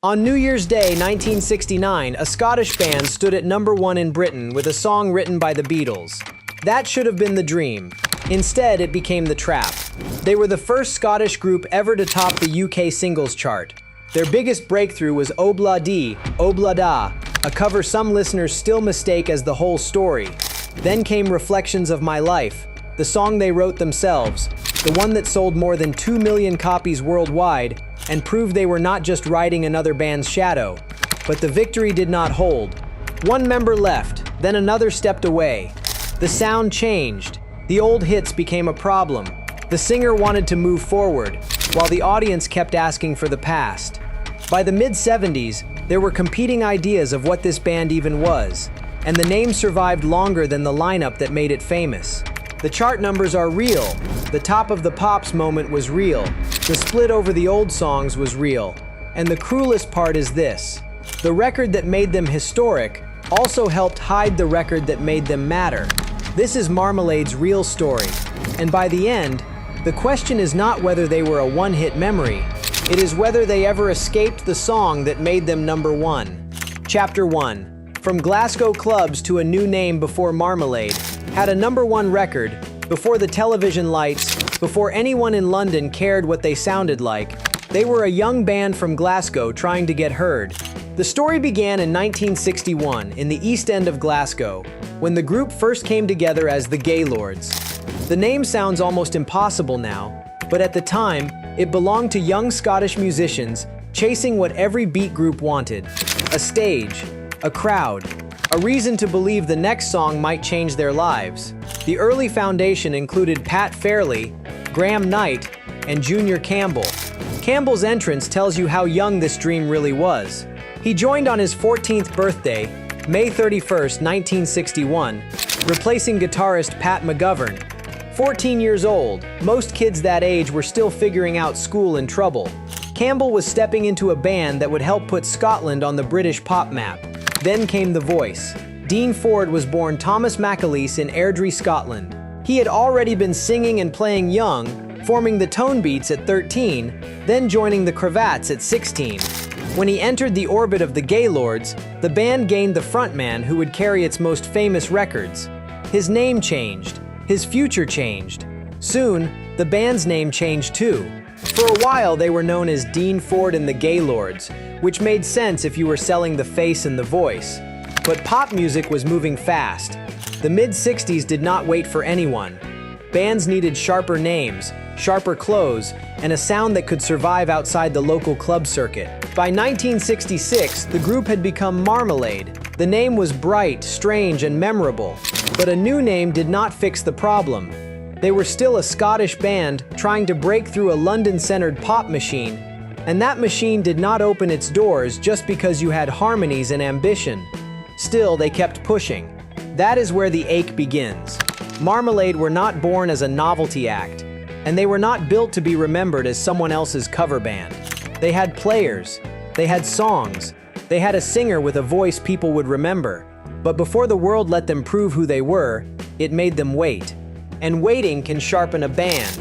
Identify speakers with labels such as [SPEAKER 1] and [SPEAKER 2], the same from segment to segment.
[SPEAKER 1] On New Year's Day 1969, a Scottish band stood at #1 in Britain with a song written by the Beatles. That should have been the dream. Instead, it became the trap. They were the first Scottish group ever to top the UK singles chart. Their biggest breakthrough was Obla Di, Obla Da, a cover some listeners still mistake as the whole story. Then came Reflections of My Life, the song they wrote themselves, the one that sold more than 2 million copies worldwide and proved they were not just riding another band's shadow. But the victory did not hold. One member left, then another stepped away. The sound changed. The old hits became a problem. The singer wanted to move forward, while the audience kept asking for the past. By the mid-70s, there were competing ideas of what this band even was, and the name survived longer than the lineup that made it famous. The chart numbers are real. The Top of the Pops moment was real. The split over the old songs was real. And the cruelest part is this. The record that made them historic also helped hide the record that made them matter. This is Marmalade's real story. And by the end, the question is not whether they were a one-hit memory. It is whether they ever escaped the song that made them #1. Chapter 1. From Glasgow clubs to a new name before Marmalade, had a #1 record, before the television lights, before anyone in London cared what they sounded like. They were a young band from Glasgow trying to get heard. The story began in 1961 in the East End of Glasgow, when the group first came together as the Gaylords. The name sounds almost impossible now, but at the time, it belonged to young Scottish musicians chasing what every beat group wanted: a stage, a crowd, a reason to believe the next song might change their lives. The early foundation included Pat Fairley, Graham Knight, and Junior Campbell. Campbell's entrance tells you how young this dream really was. He joined on his 14th birthday, May 31st, 1961, replacing guitarist Pat McGovern. 14 years old, most kids that age were still figuring out school and trouble. Campbell was stepping into a band that would help put Scotland on the British pop map. Then came the voice. Dean Ford was born Thomas McAleese in Airdrie, Scotland. He had already been singing and playing young, forming the Tone Beats at 13, then joining the Cravats at 16. When he entered the orbit of the Gaylords, the band gained the frontman who would carry its most famous records. His name changed. His future changed. Soon, the band's name changed too. For a while, they were known as Dean Ford and the Gaylords, which made sense if you were selling the face and the voice. But pop music was moving fast. The mid-60s did not wait for anyone. Bands needed sharper names, sharper clothes, and a sound that could survive outside the local club circuit. By 1966, the group had become Marmalade. The name was bright, strange, and memorable. But a new name did not fix the problem. They were still a Scottish band trying to break through a London-centered pop machine, and that machine did not open its doors just because you had harmonies and ambition. Still, they kept pushing. That is where the ache begins. Marmalade were not born as a novelty act, and they were not built to be remembered as someone else's cover band. They had players, they had songs, they had a singer with a voice people would remember. But before the world let them prove who they were, it made them wait. And waiting can sharpen a band.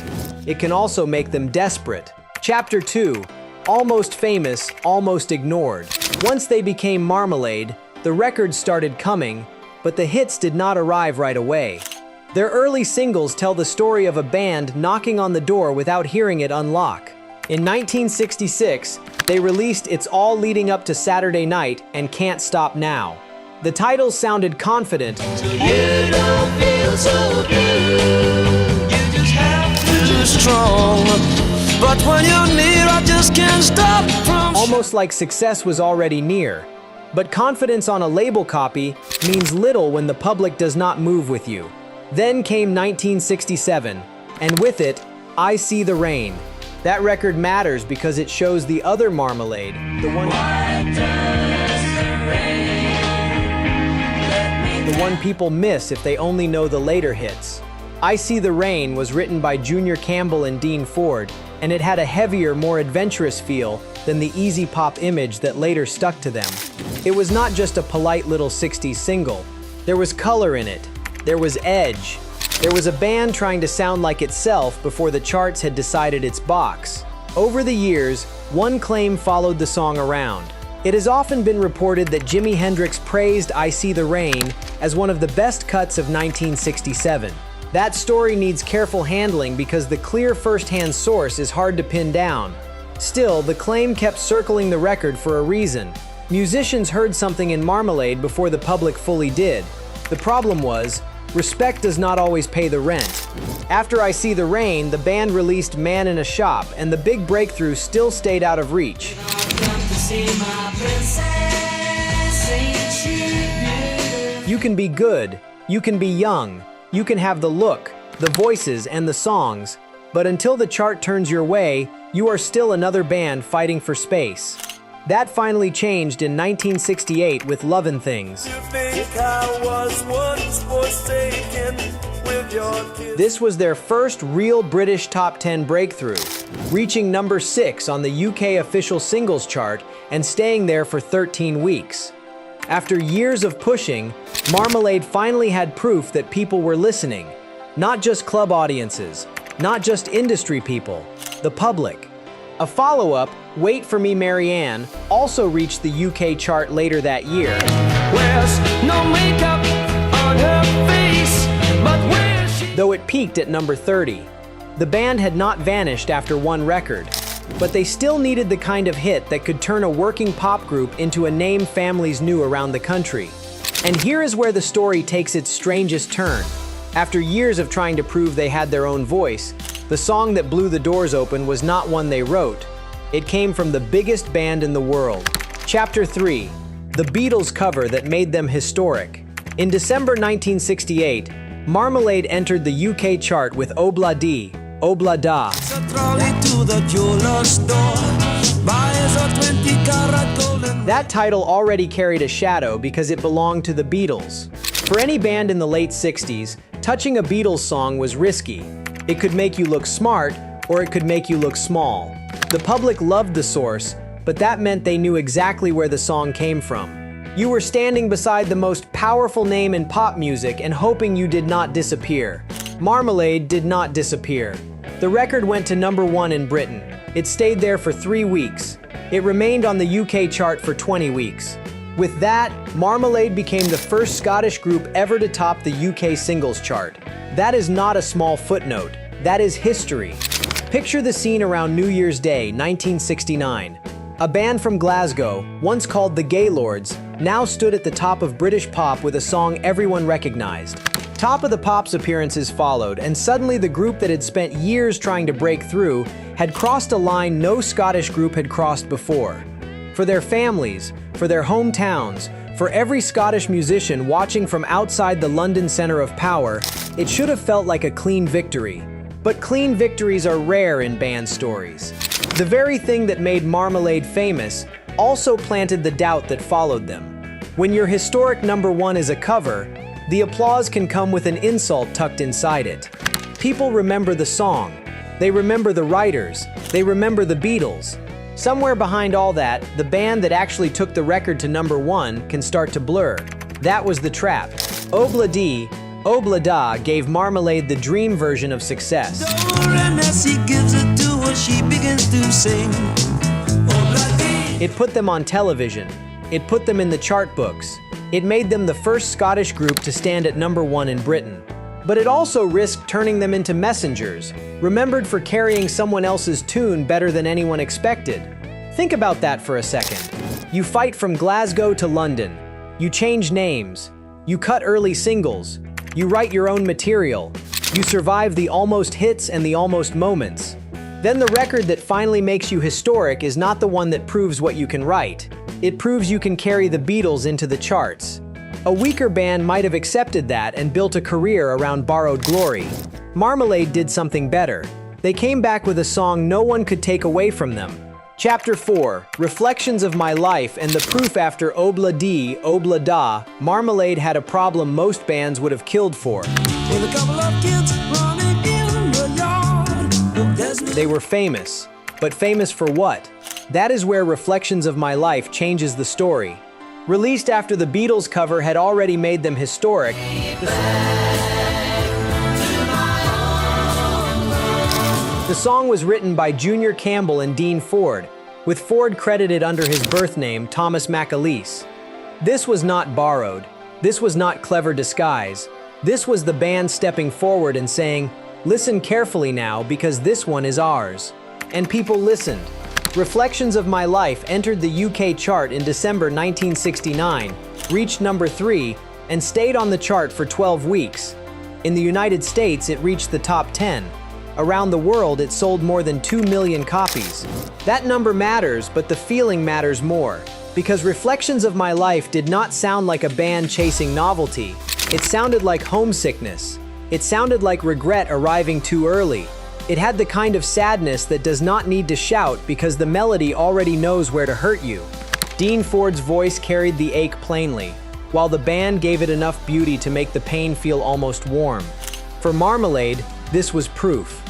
[SPEAKER 1] It can also make them desperate. Chapter 2. Almost famous, almost ignored. Once they became Marmalade, the records started coming, but the hits did not arrive right away. Their early singles tell the story of a band knocking on the door without hearing it unlock. In 1966, they released It's All Leading Up to Saturday Night and Can't Stop Now. The titles sounded confident.
[SPEAKER 2] You don't feel so blue. You just have to be strong. But when you're near, I just can't stop from
[SPEAKER 1] Almost like success was already near. But confidence on a label copy means little when the public does not move with you. Then came 1967, and with it, I See the Rain. That record matters because it shows the other Marmalade, the one people miss if they only know the later hits. I See the Rain was written by Junior Campbell and Dean Ford, and it had a heavier, more adventurous feel than the easy pop image that later stuck to them. It was not just a polite little 60s single. There was color in it. There was edge. There was a band trying to sound like itself before the charts had decided its box. Over the years, one claim followed the song around. It has often been reported that Jimi Hendrix praised I See the Rain as one of the best cuts of 1967. That story needs careful handling because the clear first-hand source is hard to pin down. Still, the claim kept circling the record for a reason. Musicians heard something in Marmalade before the public fully did. The problem was, respect does not always pay the rent. After I See the Rain, the band released Man in a Shop, and the big breakthrough still stayed out of reach. You can be good, you can be young, you can have the look, the voices, and the songs, but until the chart turns your way, you are still another band fighting for space. That finally changed in 1968 with Lovin' Things. This was their first real British top 10 breakthrough, reaching number 6 on the UK official singles chart and staying there for 13 weeks. After years of pushing, Marmalade finally had proof that people were listening. Not just club audiences, not just industry people, the public. A follow-up, Wait For Me Marianne, also reached the UK chart later that year.
[SPEAKER 2] Wears no makeup on her face, but where she...
[SPEAKER 1] Though it peaked at number 30. The band had not vanished after one record, but they still needed the kind of hit that could turn a working pop group into a name families knew around the country. And here is where the story takes its strangest turn. After years of trying to prove they had their own voice, the song that blew the doors open was not one they wrote. It came from the biggest band in the world. Chapter 3, the Beatles cover that made them historic. In December 1968, Marmalade entered the UK chart with Obla Di, Obla Da. That title already carried a shadow because it belonged to the Beatles. For any band in the late 60s, touching a Beatles song was risky. It could make you look smart, or it could make you look small. The public loved the source, but that meant they knew exactly where the song came from. You were standing beside the most powerful name in pop music and hoping you did not disappear. Marmalade did not disappear. The record went to number 1 in Britain. It stayed there for 3 weeks. It remained on the UK chart for 20 weeks. With that, Marmalade became the first Scottish group ever to top the UK singles chart. That is not a small footnote. That is history. Picture the scene around New Year's Day, 1969. A band from Glasgow, once called the Gaylords, now stood at the top of British pop with a song everyone recognized. Top of the Pops appearances followed, and suddenly the group that had spent years trying to break through had crossed a line no Scottish group had crossed before. For their families, for their hometowns, for every Scottish musician watching from outside the London center of power, it should have felt like a clean victory. But clean victories are rare in band stories. The very thing that made Marmalade famous also planted the doubt that followed them. When your historic number 1 is a cover, the applause can come with an insult tucked inside it. People remember the song. They remember the writers. They remember the Beatles. Somewhere behind all that, the band that actually took the record to number 1 can start to blur. That was the trap. Obla Di, Obla Da gave Marmalade the dream version of success. It put them on television. It put them in the chart books. It made them the first Scottish group to stand at number 1 in Britain. But it also risked turning them into messengers, remembered for carrying someone else's tune better than anyone expected. Think about that for a second. You fight from Glasgow to London. You change names. You cut early singles. You write your own material. You survive the almost hits and the almost moments. Then the record that finally makes you historic is not the one that proves what you can write. It proves you can carry the Beatles into the charts. A weaker band might have accepted that and built a career around borrowed glory. Marmalade did something better. They came back with a song no one could take away from them. Chapter 4, Reflections of My Life and the proof after Obla Di, Obla Da, Marmalade had a problem most bands would have killed for. They were famous. But famous for what? That is where Reflections of My Life changes the story. Released after the Beatles cover had already made them historic, the The song was written by Junior Campbell and Dean Ford, with Ford credited under his birth name, Thomas McAleese. This was not borrowed. This was not clever disguise. This was the band stepping forward and saying, "Listen carefully now, because this one is ours." And people listened. Reflections of My Life entered the UK chart in December 1969, reached number 3, and stayed on the chart for 12 weeks. In the United States, it reached the top 10. Around the world, it sold more than 2 million copies. That number matters, but the feeling matters more. Because Reflections of My Life did not sound like a band chasing novelty. It sounded like homesickness. It sounded like regret arriving too early. It had the kind of sadness that does not need to shout because the melody already knows where to hurt you. Dean Ford's voice carried the ache plainly, while the band gave it enough beauty to make the pain feel almost warm. For Marmalade, this was proof.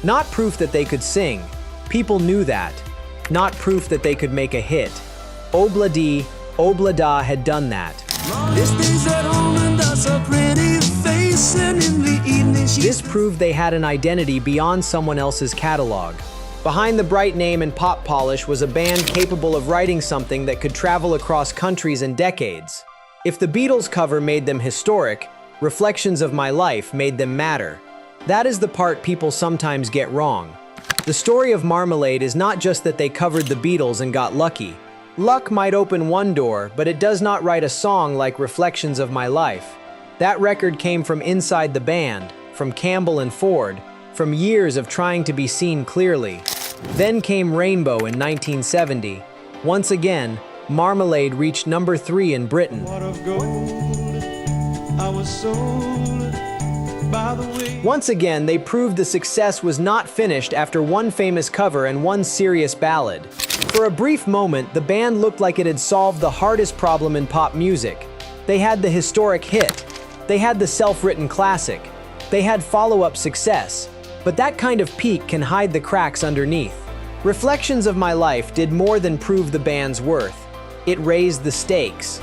[SPEAKER 1] Not proof that they could sing. People knew that. Not proof that they could make a hit. Obla Di, Obla Da had done that. This proved they had an identity beyond someone else's catalog. Behind the bright name and pop polish was a band capable of writing something that could travel across countries and decades. If the Beatles cover made them historic, Reflections of My Life made them matter. That is the part people sometimes get wrong. The story of Marmalade is not just that they covered the Beatles and got lucky. Luck might open one door, but it does not write a song like Reflections of My Life. That record came from inside the band, from Campbell and Ford, from years of trying to be seen clearly. Then came Rainbow in 1970. Once again, Marmalade reached number 3 in Britain. Once again, they proved the success was not finished after one famous cover and one serious ballad. For a brief moment, the band looked like it had solved the hardest problem in pop music. They had the historic hit. They had the self-written classic. They had follow-up success. But that kind of peak can hide the cracks underneath. Reflections of My Life did more than prove the band's worth. It raised the stakes.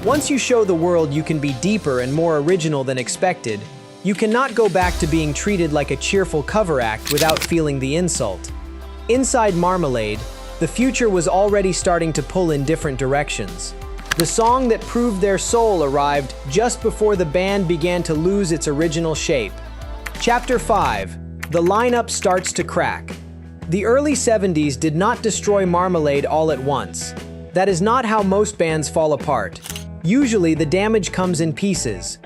[SPEAKER 1] Once you show the world you can be deeper and more original than expected, you cannot go back to being treated like a cheerful cover act without feeling the insult. Inside Marmalade, the future was already starting to pull in different directions. The song that proved their soul arrived just before the band began to lose its original shape. Chapter 5. The lineup starts to crack. The early 70s did not destroy Marmalade all at once. That is not how most bands fall apart. Usually, the damage comes in pieces.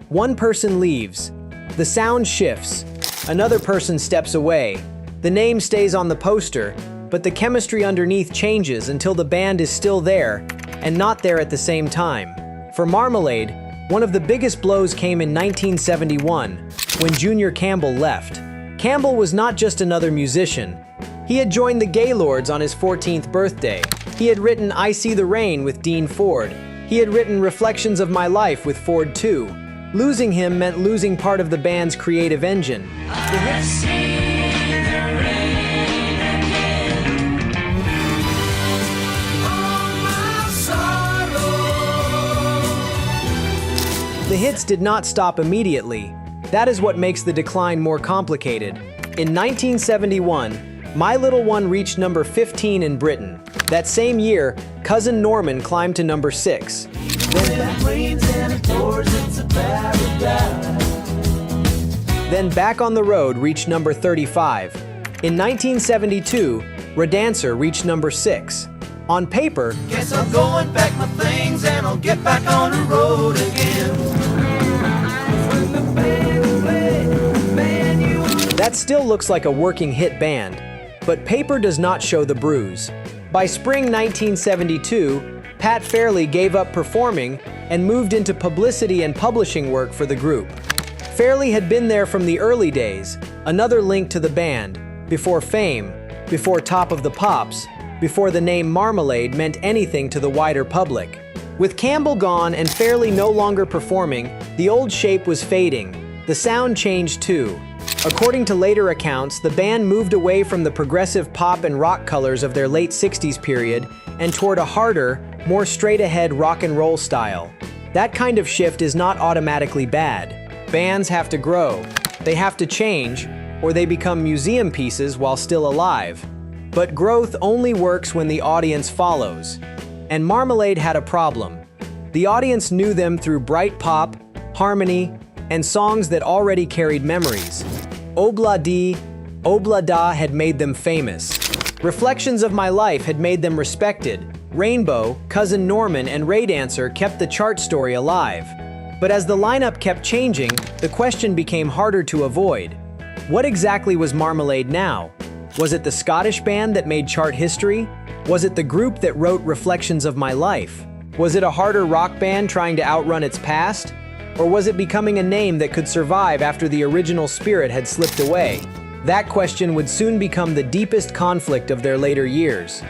[SPEAKER 1] One person leaves. The sound shifts. Another person steps away. The name stays on the poster, but the chemistry underneath changes until the band is still there, and not there at the same time. For Marmalade, one of the biggest blows came in 1971, when Junior Campbell left. Campbell was not just another musician. He had joined the Gaylords on his 14th birthday. He had written I See the Rain with Dean Ford. He had written Reflections of My Life with Ford too. Losing him meant losing part of the band's creative engine. The hits did not stop immediately. That is what makes the decline more complicated. In 1971, My Little One reached number 15 in Britain. That same year, Cousin Norman climbed to number 6. Then Back on the Road reached number 35. In 1972, Redancer reached number 6. On paper,
[SPEAKER 2] Guess I'm going back my things and I'll get back on the road again.
[SPEAKER 1] that still looks like a working hit band. But paper does not show the bruise. By spring 1972, Pat Fairley gave up performing and moved into publicity and publishing work for the group. Fairley had been there from the early days, another link to the band, before fame, before Top of the Pops, before the name Marmalade meant anything to the wider public. With Campbell gone and Fairley no longer performing, the old shape was fading. The sound changed too. According to later accounts, the band moved away from the progressive pop and rock colors of their late 60s period and toward a harder, more straight-ahead rock and roll style. That kind of shift is not automatically bad. Bands have to grow. They have to change, or they become museum pieces while still alive. But growth only works when the audience follows. And Marmalade had a problem. The audience knew them through bright pop, harmony, and songs that already carried memories. Obla Di, Obla Da had made them famous. Reflections of My Life had made them respected. Rainbow, Cousin Norman, and Ray Dancer kept the chart story alive. But as the lineup kept changing, the question became harder to avoid. What exactly was Marmalade now? Was it the Scottish band that made chart history? Was it the group that wrote Reflections of My Life? Was it a harder rock band trying to outrun its past? Or was it becoming a name that could survive after the original spirit had slipped away? That question would soon become the deepest conflict of their later years.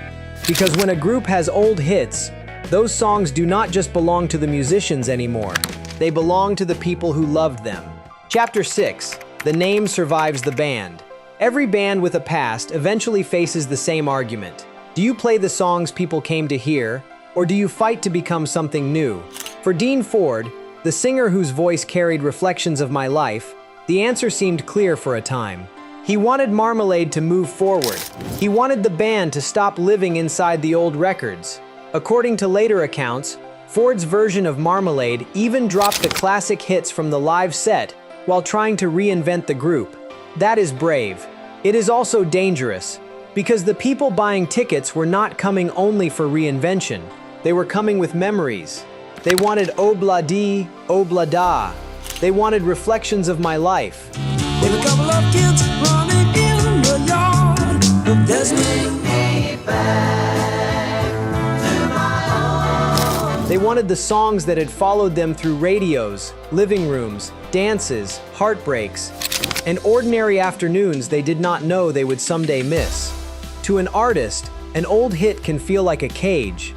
[SPEAKER 1] Because when a group has old hits, those songs do not just belong to the musicians anymore. They belong to the people who loved them. Chapter 6. The name survives the band. Every band with a past eventually faces the same argument. Do you play the songs people came to hear, or do you fight to become something new? For Dean Ford, the singer whose voice carried Reflections of My Life, the answer seemed clear for a time. He wanted Marmalade to move forward. He wanted the band to stop living inside the old records. According to later accounts, Ford's version of Marmalade even dropped the classic hits from the live set while trying to reinvent the group. That is brave. It is also dangerous, because the people buying tickets were not coming only for reinvention. They were coming with memories. They wanted Obla Di, Obla Da. They wanted Reflections of My Life.
[SPEAKER 2] With a couple of kids running in the yard, there's no way back to my home.
[SPEAKER 1] They wanted the songs that had followed them through radios, living rooms, dances, heartbreaks, and ordinary afternoons they did not know they would someday miss. To an artist, an old hit can feel like a cage.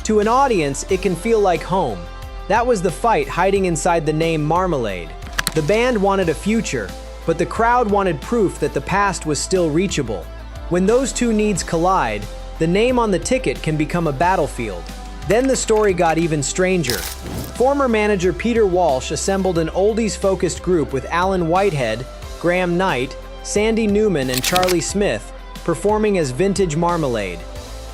[SPEAKER 1] To an audience, it can feel like home. That was the fight hiding inside the name Marmalade. The band wanted a future, but the crowd wanted proof that the past was still reachable. When those two needs collide, the name on the ticket can become a battlefield. Then the story got even stranger. Former manager Peter Walsh assembled an oldies-focused group with Alan Whitehead, Graham Knight, Sandy Newman, and Charlie Smith performing as vintage Marmalade.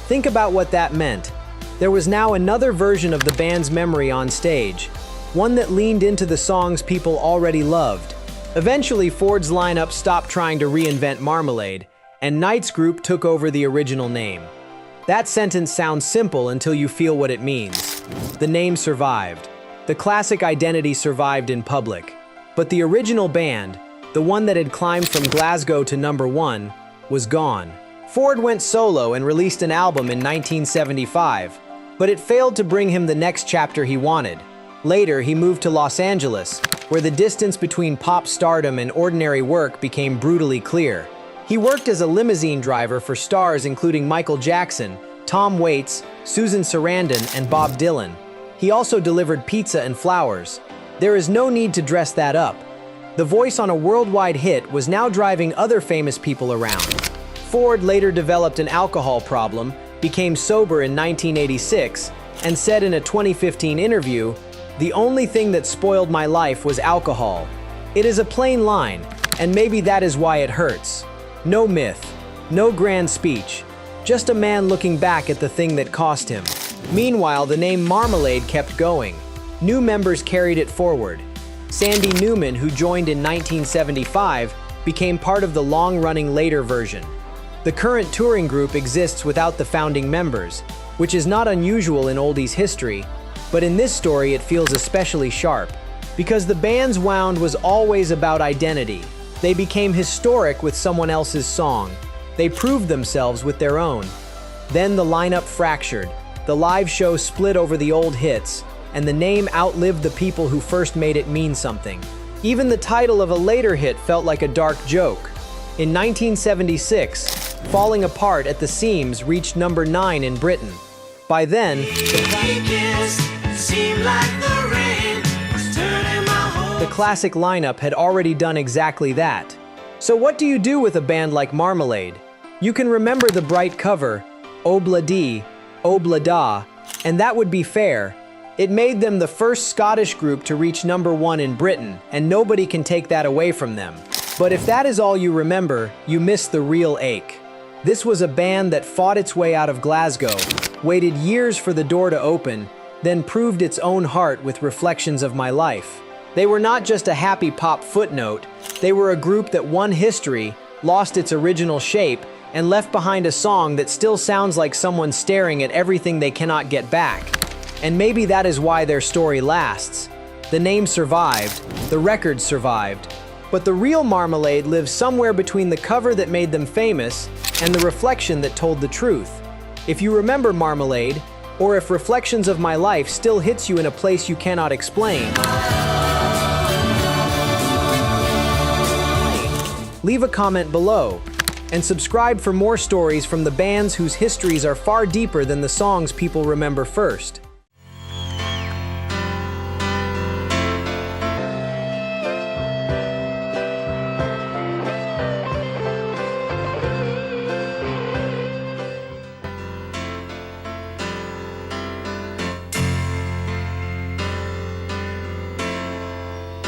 [SPEAKER 1] Think about what that meant. There was now another version of the band's memory on stage, one that leaned into the songs people already loved. Eventually, Ford's lineup stopped trying to reinvent Marmalade, and Knight's group took over the original name. That sentence sounds simple until you feel what it means. The name survived. The classic identity survived in public. But the original band, the one that had climbed from Glasgow to #1, was gone. Ford went solo and released an album in 1975, but it failed to bring him the next chapter he wanted. Later, he moved to Los Angeles, where the distance between pop stardom and ordinary work became brutally clear. He worked as a limousine driver for stars including Michael Jackson, Tom Waits, Susan Sarandon, and Bob Dylan. He also delivered pizza and flowers. There is no need to dress that up. The voice on a worldwide hit was now driving other famous people around. Ford later developed an alcohol problem, became sober in 1986, and said in a 2015 interview, "The only thing that spoiled my life was alcohol." It is a plain line, and maybe that is why it hurts. No myth, no grand speech, just a man looking back at the thing that cost him. Meanwhile, the name Marmalade kept going. New members carried it forward. Sandy Newman, who joined in 1975, became part of the long-running later version. The current touring group exists without the founding members, which is not unusual in oldies history, but in this story it feels especially sharp. Because the band's wound was always about identity. They became historic with someone else's song. They proved themselves with their own. Then the lineup fractured, the live show split over the old hits, and the name outlived the people who first made it mean something. Even the title of a later hit felt like a dark joke. In 1976, Falling Apart at the Seams reached #9 in Britain. By then, the classic lineup had already done exactly that. So what do you do with a band like Marmalade? You can remember the bright cover, Obla Di, Obla Da, and that would be fair. It made them the first Scottish group to reach #1 in Britain, and nobody can take that away from them. But if that is all you remember, you miss the real ache. This was a band that fought its way out of Glasgow, waited years for the door to open, then proved its own heart with Reflections of My Life. They were not just a happy pop footnote, they were a group that won history, lost its original shape, and left behind a song that still sounds like someone staring at everything they cannot get back. And maybe that is why their story lasts. The name survived, the record survived, but the real Marmalade lives somewhere between the cover that made them famous and the reflection that told the truth. If you remember Marmalade, or if Reflections of My Life still hits you in a place you cannot explain, leave a comment below, and subscribe for more stories from the bands whose histories are far deeper than the songs people remember first.